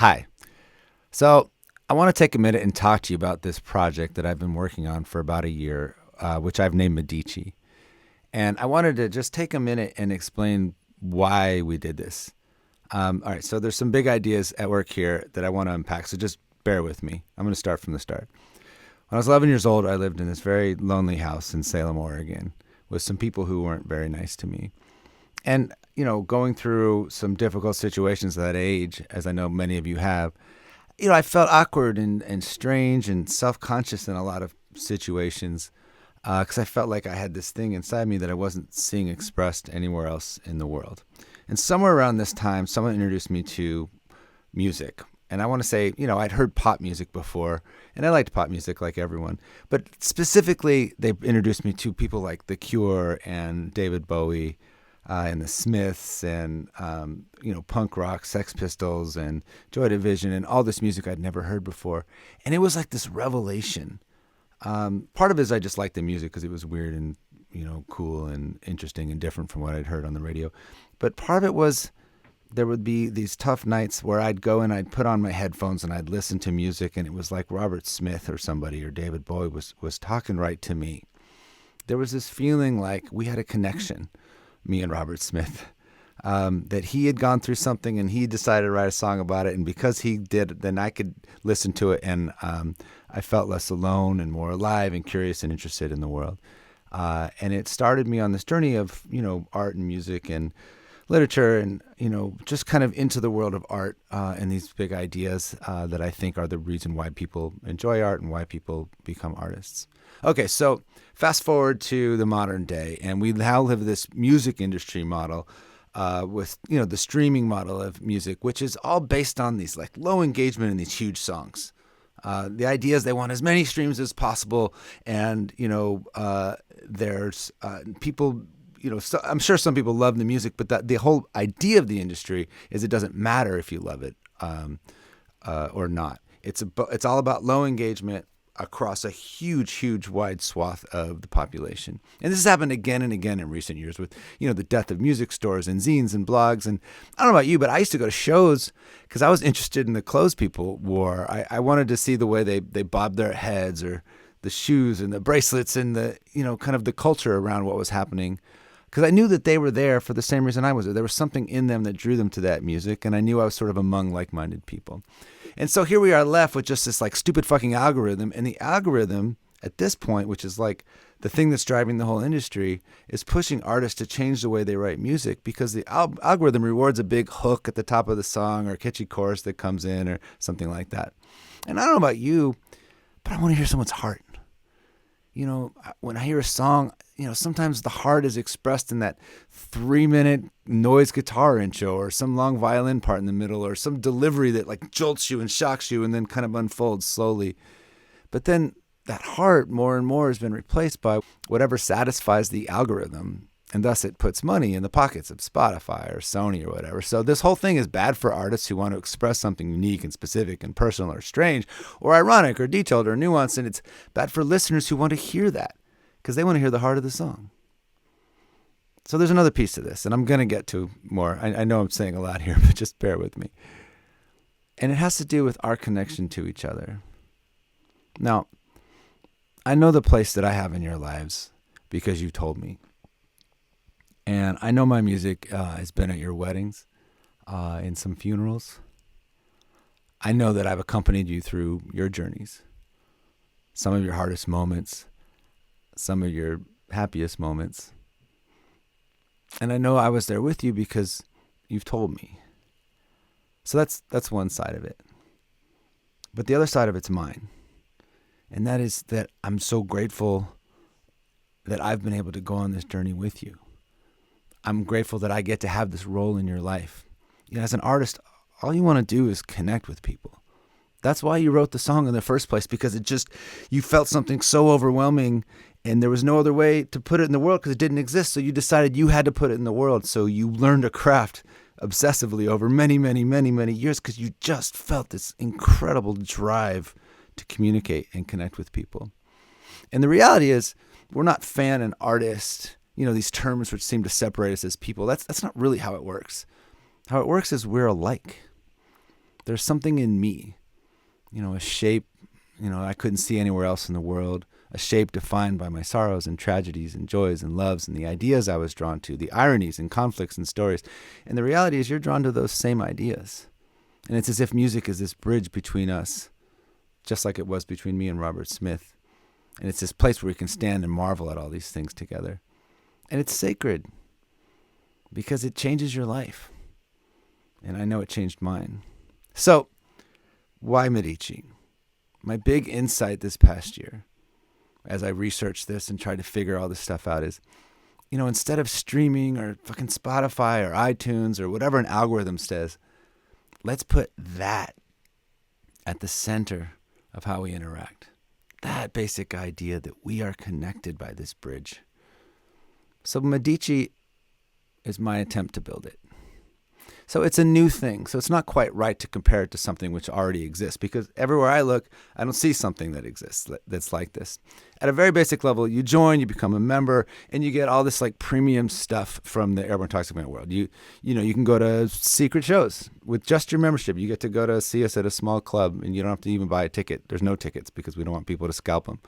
Hi. So I want to take a minute and talk to you about this project that I've been working on for about a year, which I've named Medici. And I wanted to just take a minute and explain why we did this. All right, so there's some big ideas at work here that I want to unpack, so just bear with me. I'm going to start from the start. When I was 11 years old, I lived in this very lonely house in Salem, Oregon, with some people who weren't very nice to me. And, going through some difficult situations at that age, as I know many of you have, I felt awkward and strange and self-conscious in a lot of situations because I felt like I had this thing inside me that I wasn't seeing expressed anywhere else in the world. And somewhere around this time, someone introduced me to music. And I want to say, I'd heard pop music before, and I liked pop music like everyone. But specifically, they introduced me to people like The Cure and David Bowie, and the Smiths and, punk rock, Sex Pistols and Joy Division and all this music I'd never heard before. And it was like this revelation. Part of it is I just liked the music because it was weird and, cool and interesting and different from what I'd heard on the radio. But part of it was there would be these tough nights where I'd go and I'd put on my headphones and I'd listen to music, and it was like Robert Smith or somebody or David Bowie was talking right to me. There was this feeling like we had a connection, me and Robert Smith, that he had gone through something and he decided to write a song about it. And because he did, then I could listen to it, and I felt less alone and more alive and curious and interested in the world. And it started me on this journey of, art and music and literature and, just kind of into the world of art and these big ideas that I think are the reason why people enjoy art and why people become artists. Okay, so fast forward to the modern day, and we now live this music industry model with, the streaming model of music, which is all based on these like low engagement and these huge songs. The idea is they want as many streams as possible, and there's people. So I'm sure some people love the music, but the whole idea of the industry is it doesn't matter if you love it or not. It's all about low engagement across a huge wide swath of the population. And this has happened again and again in recent years with, the death of music stores and zines and blogs. And I don't know about you, but I used to go to shows because I was interested in the clothes people wore. I wanted to see the way they bobbed their heads, or the shoes and the bracelets and the, kind of the culture around what was happening. Because I knew that they were there for the same reason I was there. There was something in them that drew them to that music, and I knew I was sort of among like-minded people. And so here we are left with just this like stupid fucking algorithm, and the algorithm at this point, which is like the thing that's driving the whole industry, is pushing artists to change the way they write music, because the algorithm rewards a big hook at the top of the song or a catchy chorus that comes in or something like that. And I don't know about you, but I want to hear someone's heart. When I hear a song, sometimes the heart is expressed in that 3-minute noise guitar intro, or some long violin part in the middle, or some delivery that like jolts you and shocks you and then kind of unfolds slowly. But then that heart more and more has been replaced by whatever satisfies the algorithm. And thus it puts money in the pockets of Spotify or Sony or whatever. So this whole thing is bad for artists who want to express something unique and specific and personal or strange or ironic or detailed or nuanced. And it's bad for listeners who want to hear that because they want to hear the heart of the song. So there's another piece to this, and I'm going to get to more. I know I'm saying a lot here, but just bear with me. And it has to do with our connection to each other. Now, I know the place that I have in your lives because you told me. And I know my music has been at your weddings, in some funerals. I know that I've accompanied you through your journeys, some of your hardest moments, some of your happiest moments. And I know I was there with you because you've told me. So that's one side of it. But the other side of it's mine. And that is that I'm so grateful that I've been able to go on this journey with you. I'm grateful that I get to have this role in your life. As an artist, all you want to do is connect with people. That's why you wrote the song in the first place, because you felt something so overwhelming and there was no other way to put it in the world because it didn't exist. So you decided you had to put it in the world. So you learned a craft obsessively over many, many, many, many years because you just felt this incredible drive to communicate and connect with people. And the reality is we're not fan and artist, these terms which seem to separate us as people. That's not really how it works. How it works is we're alike. There's something in me, a shape, I couldn't see anywhere else in the world, a shape defined by my sorrows and tragedies and joys and loves and the ideas I was drawn to, the ironies and conflicts and stories. And the reality is you're drawn to those same ideas. And it's as if music is this bridge between us, just like it was between me and Robert Smith. And it's this place where we can stand and marvel at all these things together. And it's sacred because it changes your life. And I know it changed mine. So, why Medici? My big insight this past year, as I researched this and tried to figure all this stuff out, is, instead of streaming or fucking Spotify or iTunes or whatever an algorithm says, let's put that at the center of how we interact. That basic idea that we are connected by this bridge. So Medici is my attempt to build it. So it's a new thing. So it's not quite right to compare it to something which already exists, because everywhere I look, I don't see something that exists that's like this. At a very basic level, you join, you become a member, and you get all this like premium stuff from the Airborne Toxic Man world. You can go to secret shows with just your membership. You get to go to see us at a small club, and you don't have to even buy a ticket. There's no tickets because we don't want people to scalp them.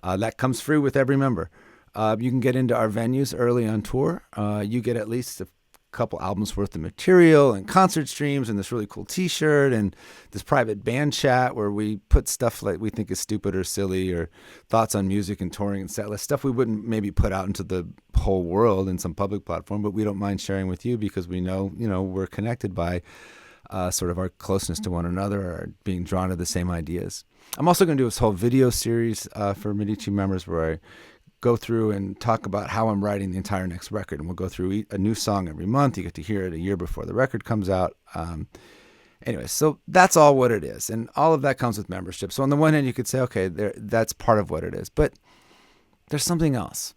That comes free with every member. You can get into our venues early on tour. You get at least a couple albums worth of material and concert streams and this really cool t-shirt and this private band chat where we put stuff like we think is stupid or silly or thoughts on music and touring and set list, stuff we wouldn't maybe put out into the whole world in some public platform, but we don't mind sharing with you because we know, we're connected by sort of our closeness to one another or being drawn to the same ideas. I'm also going to do this whole video series for Medici members where I go through and talk about how I'm writing the entire next record. And we'll go through a new song every month. You get to hear it a year before the record comes out. Anyway, so that's all what it is. And all of that comes with membership. So on the one hand, you could say, okay, that's part of what it is. But there's something else.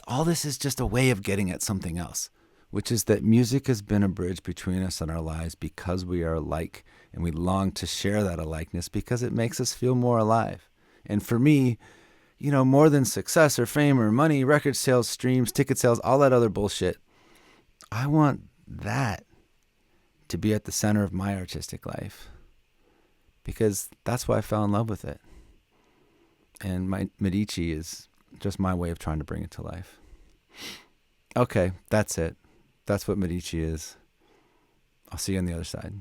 All this is just a way of getting at something else, which is that music has been a bridge between us and our lives because we are alike. And we long to share that alikeness because it makes us feel more alive. And for me, more than success or fame or money, record sales, streams, ticket sales, all that other bullshit, I want that to be at the center of my artistic life because that's why I fell in love with it. And my Medici is just my way of trying to bring it to life. Okay, that's it. That's what Medici is. I'll see you on the other side.